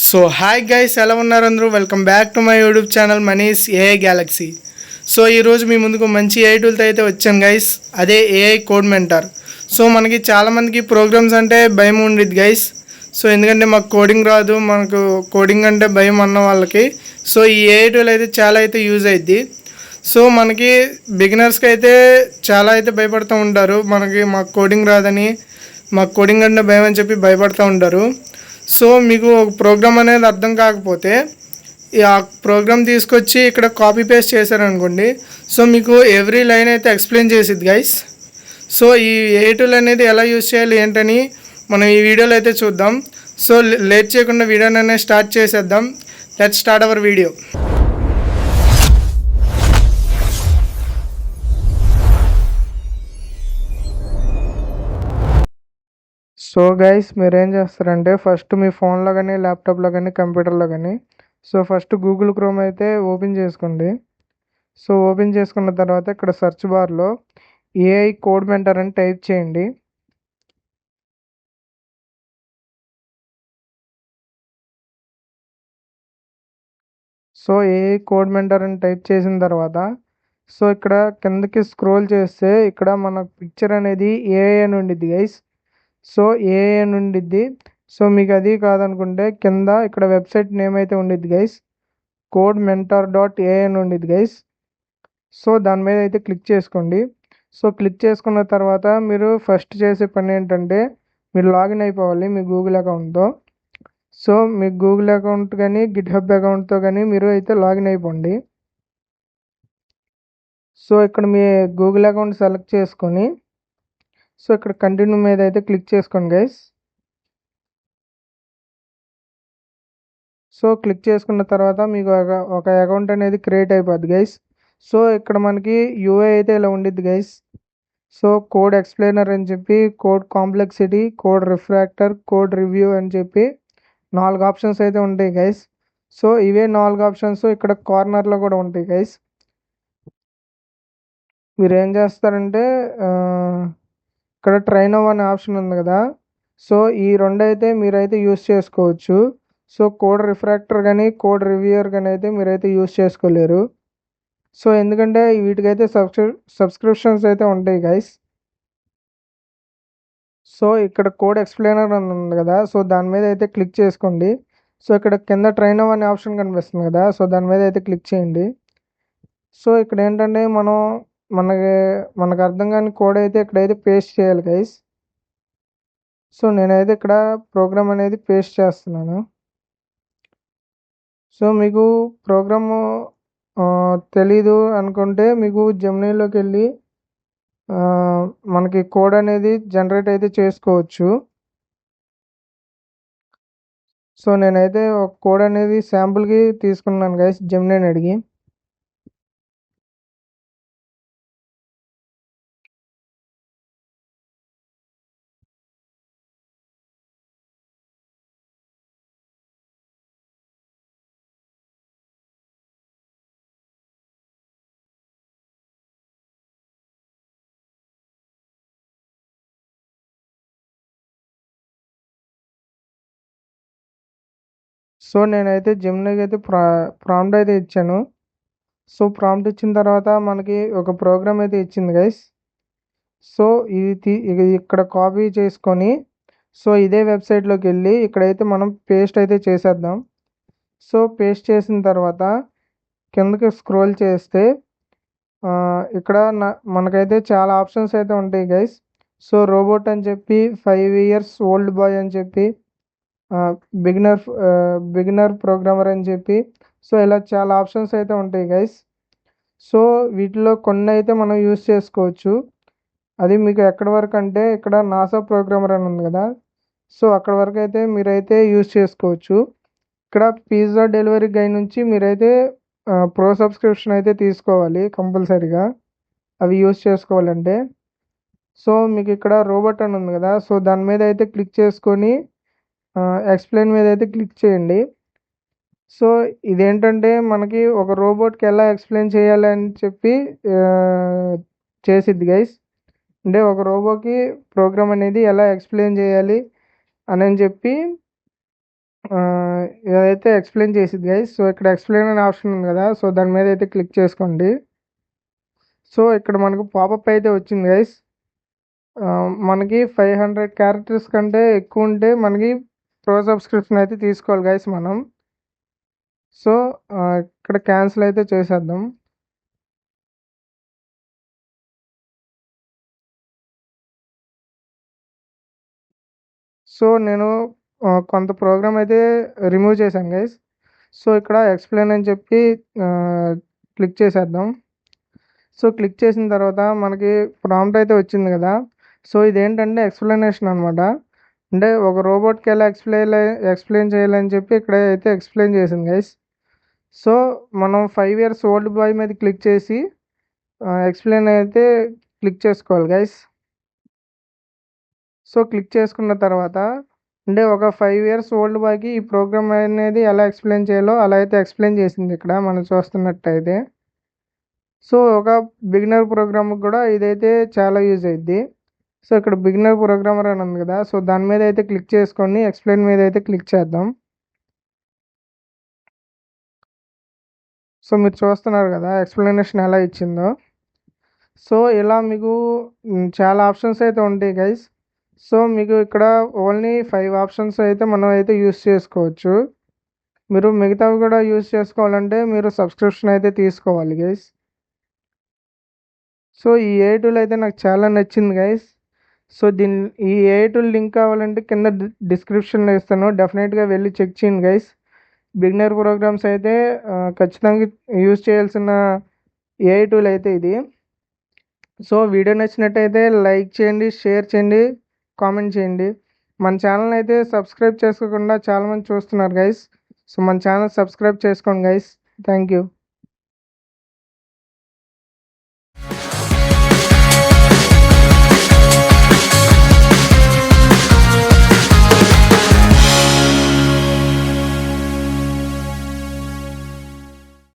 So hi guys, ఎలా ఉన్నారు అందరూ? Welcome back to my YouTube channel Mani's AI galaxy. So ఈరోజు మీ ముందుకు మంచి ఏఐ టూల్తో అయితే వచ్చాను గైస్. అదే ఏఐ కోడ్ మెంటర్. సో మనకి చాలామందికి ప్రోగ్రామ్స్ అంటే భయం ఉండిద్ది గైస్. సో ఎందుకంటే మాకు కోడింగ్ రాదు, మనకు కోడింగ్ అంటే భయం అన్న వాళ్ళకి సో ఈ ఏఐ టూల్ అయితే చాలా అయితే యూజ్ అయ్యిద్ది. సో మనకి బిగినర్స్కి అయితే చాలా అయితే భయపడుతూ ఉంటారు. మాకు కోడింగ్ రాదని, మాకు కోడింగ్ అంటే భయం అని చెప్పి భయపడుతూ ఉంటారు. సో మీకు ఒక ప్రోగ్రామ్ అనేది అర్థం కాకపోతే ఆ ప్రోగ్రామ్ తీసుకొచ్చి ఇక్కడ కాపీ పేస్ట్ చేశారనుకోండి, సో మీకు ఎవ్రీ లైన్ అయితే ఎక్స్ప్లెయిన్ చేసిద్ది గైస్. సో ఈ ఏ టూల్ అనేది ఎలా యూజ్ చేయాలి ఏంటని మనం ఈ వీడియోలో అయితే చూద్దాం. సో లేట్ చేయకుండా వీడియోని స్టార్ట్ చేసేద్దాం. Let's start our video. So guys, మీరు ఏం చేస్తారంటే ఫస్ట్ మీ ఫోన్లో కానీ ల్యాప్టాప్లో కానీ కంప్యూటర్లో కానీ సో ఫస్ట్ గూగుల్ క్రోమ్ అయితే ఓపెన్ చేసుకోండి. సో ఓపెన్ చేసుకున్న తర్వాత ఇక్కడ సెర్చ్ బార్లో ఏఐ కోడ్ మెంటర్ అని టైప్ చేయండి. సో ఏఐ కోడ్ మెంటర్ అని టైప్ చేసిన తర్వాత సో ఇక్కడ కిందకి స్క్రోల్ చేస్తే ఇక్కడ మన పిక్చర్ అనేది ఏఐ అని ఉండిద్ది గైస్. సో ఏఐ అని ఉండిద్ది. సో మీకు అది కాదనుకుంటే కింద ఇక్కడ వెబ్సైట్ నేమ్ అయితే ఉండిద్ది guys. Code mentor dot AI అని ఉండిద్ది గైస్. సో దాని మీద అయితే క్లిక్ చేసుకోండి. సో క్లిక్ చేసుకున్న తర్వాత మీరు ఫస్ట్ చేసే పని ఏంటంటే మీరు లాగిన్ అయిపోవాలి మీ గూగుల్ అకౌంట్తో. సో మీ గూగుల్ అకౌంట్ కానీ గిట్హబ్ అకౌంట్తో కానీ మీరు అయితే లాగిన్ అయిపోండి. సో ఇక్కడ మీ గూగుల్ అకౌంట్ సెలెక్ట్ చేసుకొని సో ఇక్కడ కంటిన్యూ మీద అయితే క్లిక్ చేసుకోండి గైస్. సో క్లిక్ చేసుకున్న తర్వాత మీకు ఒక అకౌంట్ అనేది క్రియేట్ అయిపోద్ది గైస్. సో ఇక్కడ మనకి యూఐ అయితే ఇలా ఉండిద్ది గైస్. సో కోడ్ ఎక్స్ప్లెయినర్ అని చెప్పి, code complexity, code refractor, code review అని చెప్పి 4 ఆప్షన్స్ అయితే ఉంటాయి గైస్. సో ఇవే 4 ఆప్షన్స్ ఇక్కడ కార్నర్లో కూడా ఉంటాయి గైస్. మీరు ఏం చేస్తారంటే ఇక్కడ ట్రైన్ అనే ఆప్షన్ ఉంది కదా, సో ఈ రెండు అయితే మీరైతే యూస్ చేసుకోవచ్చు. సో కోడ్ రిఫ్రాక్టర్ కానీ కోడ్ రివ్యూయర్ కానీ అయితే మీరైతే యూస్ చేసుకోలేరు. సో ఎందుకంటే వీటికైతే సబ్స్క్రిప్షన్స్ అయితే ఉంటాయి గైస్. సో ఇక్కడ కోడ్ ఎక్స్ప్లెయినర్ అని ఉంది కదా, సో దాని మీద అయితే క్లిక్ చేసుకోండి. సో ఇక్కడ కింద ట్రైన్ అనే ఆప్షన్ కనిపిస్తుంది కదా, సో దాని మీద అయితే క్లిక్ చేయండి. సో ఇక్కడ ఏంటంటే మనకు అర్థం కాని కోడ్ అయితే ఇక్కడైతే పేస్ట్ చేయాలి గైస్. సో నేనైతే ఇక్కడ ప్రోగ్రామ్ అనేది పేస్ట్ చేస్తున్నాను. సో మీకు ప్రోగ్రాము తెలీదు అనుకుంటే మీకు జెమినీలోకి వెళ్ళి మనకి కోడ్ అనేది జనరేట్ అయితే చేసుకోవచ్చు. సో నేనైతే ఒక కోడ్ అనేది శాంపుల్కి తీసుకున్నాను గైస్ జెమినీని అడిగి. సో నేనైతే జెమినీకి అయితే ప్రాంప్ట్ అయితే ఇచ్చాను. సో ప్రాంప్ట్ ఇచ్చిన తర్వాత మనకి ఒక ప్రోగ్రామ్ అయితే ఇచ్చింది గైస్. సో ఇది ఇక్కడ కాపీ చేసుకొని సో ఇదే వెబ్సైట్లోకి వెళ్ళి ఇక్కడైతే మనం పేస్ట్ అయితే చేసేద్దాం. సో పేస్ట్ చేసిన తర్వాత కిందకి స్క్రోల్ చేస్తే ఇక్కడ మనకైతే చాలా ఆప్షన్స్ అయితే ఉంటాయి గైస్. సో రోబోట్ అని చెప్పి, 5 ఇయర్స్ ఓల్డ్ బాయ్ అని చెప్పి, బిగినర్ ప్రోగ్రామర్ అని చెప్పి, సో ఇలా చాలా ఆప్షన్స్ అయితే ఉంటాయి గైస్. సో వీటిలో కొన్ని అయితే మనం యూస్ చేసుకోవచ్చు. అది మీకు ఎక్కడి వరకు అంటే ఇక్కడ నాసా ప్రోగ్రామర్ అని ఉంది కదా, సో అక్కడ వరకు అయితే మీరైతే యూస్ చేసుకోవచ్చు. ఇక్కడ పిజ్జా డెలివరీ గై నుంచి మీరైతే ప్రో సబ్స్క్రిప్షన్ అయితే తీసుకోవాలి కంపల్సరీగా, అవి యూస్ చేసుకోవాలంటే. సో మీకు ఇక్కడ రోబోట్ అని ఉంది కదా, సో దాని మీద అయితే క్లిక్ చేసుకొని ఎక్స్ప్లెయిన్ మీద అయితే క్లిక్ చేయండి. సో ఇదేంటంటే మనకి ఒక రోబోట్కి ఎలా ఎక్స్ప్లెయిన్ చేయాలి అని చెప్పి చేసిద్ది గైస్. అంటే ఒక రోబోకి ప్రోగ్రామ్ అనేది ఎలా ఎక్స్ప్లెయిన్ చేయాలి అని చెప్పి ఏదైతే ఎక్స్ప్లెయిన్ చేసిద్ది గైస్. సో ఇక్కడ ఎక్స్ప్లెయిన్ అనే ఆప్షన్ ఉంది కదా, సో దాని మీద అయితే క్లిక్ చేసుకోండి. సో ఇక్కడ మనకు పాపప్ అయితే వచ్చింది గైస్. మనకి 500 క్యారెక్టర్స్ కంటే ఎక్కువ ఉంటే మనకి ప్రో సబ్స్క్రిప్షన్ అయితే తీసుకోవాలి గైస్ మనం. సో ఇక్కడ క్యాన్సిల్ అయితే చేసేద్దాం. సో నేను కొంత ప్రోగ్రామ్ అయితే రిమూవ్ చేశాను గైస్. సో ఇక్కడ ఎక్స్ప్లెయిన్ అని చెప్పి క్లిక్ చేసేద్దాం. సో క్లిక్ చేసిన తర్వాత మనకి ప్రాంప్ట్ అయితే వచ్చింది కదా. సో ఇదేంటంటే ఎక్స్ప్లెనేషన్ అనమాట. అంటే ఒక రోబోట్కి ఎలా ఎక్స్ప్లెయిన్ చేయాలని చెప్పి ఇక్కడ అయితే ఎక్స్ప్లెయిన్ చేసింది గైస్. సో మనం 5 years ఓల్డ్ బాయ్ మీద క్లిక్ చేసి ఎక్స్ప్లెయిన్ అయితే క్లిక్ చేసుకోవాలి గైస్. సో క్లిక్ చేసుకున్న తర్వాత అంటే ఒక 5 years ఓల్డ్ బాయ్కి ఈ ప్రోగ్రామ్ అనేది ఎలా ఎక్స్ప్లెయిన్ చేయాలో అలా అయితే ఎక్స్ప్లెయిన్ చేసింది ఇక్కడ మనం చూస్తున్నట్టయితే. సో ఒక బిగినర్ ప్రోగ్రామ్కి కూడా ఇదైతే చాలా యూజ్ అయ్యిద్ది. సో ఇక్కడ బిగినర్ ప్రోగ్రామర్ అని ఉంది కదా, సో దాని మీద అయితే క్లిక్ చేసుకొని ఎక్స్ప్లెయిన్ మీద అయితే క్లిక్ చేద్దాం. సో మీరు చూస్తున్నారు కదా ఎక్స్ప్లెనేషన్ ఎలా ఇచ్చిందో. సో ఇలా మీకు చాలా ఆప్షన్స్ అయితే ఉంటాయి గైస్. సో మీకు ఇక్కడ ఓన్లీ 5 ఆప్షన్స్ అయితే మనం అయితే యూస్ చేసుకోవచ్చు. మీరు మిగతావి కూడా యూస్ చేసుకోవాలంటే మీరు సబ్స్క్రిప్షన్ అయితే తీసుకోవాలి గైస్. సో ఈ ఏఐ టూల్ అయితే నాకు చాలా నచ్చింది గైస్. సో ఈ ఏఐ టూల్ లింక్ కావాలంటే కింద డిస్క్రిప్షన్లో ఇస్తాను, డెఫినెట్గా వెళ్ళి చెక్ చేయండి గైస్. బిగినర్ ప్రోగ్రామ్స్ అయితే ఖచ్చితంగా యూస్ చేయాల్సిన ఏఐ టూల్ అయితే ఇది. సో వీడియో నచ్చినట్టయితే లైక్ చేయండి, షేర్ చేయండి, కామెంట్ చేయండి. మన ఛానల్ అయితే సబ్స్క్రైబ్ చేసుకోకుండా చాలామంది చూస్తున్నారు గైస్. సో మన ఛానల్ సబ్స్క్రైబ్ చేసుకోండి గైస్. Thank you.